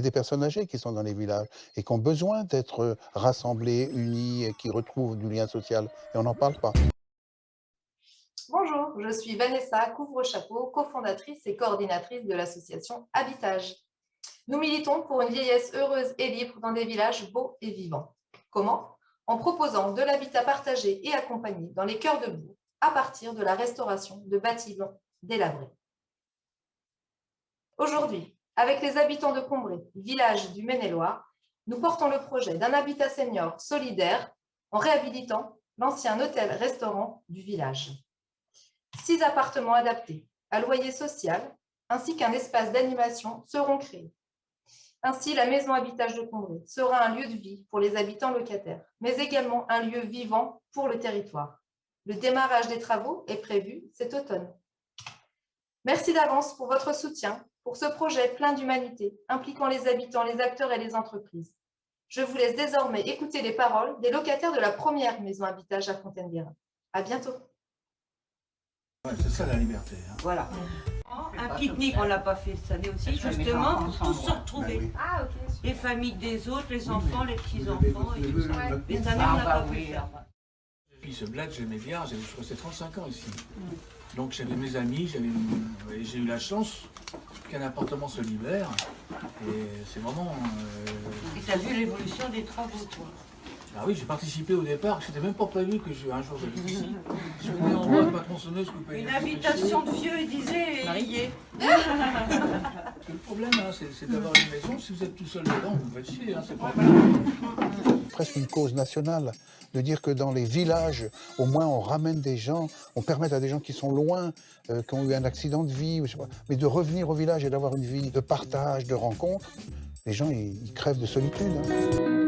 des personnes âgées qui sont dans les villages et qui ont besoin d'être rassemblées, unies, et qui retrouvent du lien social. Et on n'en parle pas. Bonjour, je suis Vanessa Couvre-Chapeau, cofondatrice et coordinatrice de l'association Habitage. Nous militons pour une vieillesse heureuse et libre dans des villages beaux et vivants. Comment? En proposant de l'habitat partagé et accompagné dans les cœurs de bourg à partir de la restauration de bâtiments délabrés. Aujourd'hui, avec les habitants de Combré, village du Maine-et-Loire, nous portons le projet d'un habitat senior solidaire en réhabilitant l'ancien hôtel-restaurant du village. 6 appartements adaptés à loyer social ainsi qu'un espace d'animation seront créés. Ainsi, la maison Habitage de Combré sera un lieu de vie pour les habitants locataires, mais également un lieu vivant pour le territoire. Le démarrage des travaux est prévu cet automne. Merci d'avance pour votre soutien pour ce projet plein d'humanité, impliquant les habitants, les acteurs et les entreprises. Je vous laisse désormais écouter les paroles des locataires de la première maison Habitage à Fontaine-Guérin. À bientôt. Ouais, c'est ça la liberté. Hein. Voilà. Un pique-nique, on l'a pas fait cette année aussi, justement, pour tous se retrouver. Ah, ok. Les familles des autres, les enfants, les petits-enfants et tout ça. Mais cette année, on n'a pas pu le faire. Puis ce bled, j'aimais bien, je suis resté 35 ans ici. Donc j'avais mes amis, j'ai eu la chance qu'un appartement se libère. Et c'est vraiment... Et tu as vu l'évolution des travaux, toi? Ah oui, j'ai participé au départ, c'était même pas prévu que un jour j'habite ici. Je venais en voie de tronçonneuse couper. Une habitation de vieux, il disait, marié. Le problème, hein, c'est d'avoir une maison, si vous êtes tout seul dedans, vous faites chier, hein, c'est pas Presque une cause nationale, de dire que dans les villages, au moins on ramène des gens, on permet à des gens qui sont loin, qui ont eu un accident de vie, je sais pas, mais de revenir au village et d'avoir une vie de partage, de rencontre. Les gens, ils crèvent de solitude. Hein.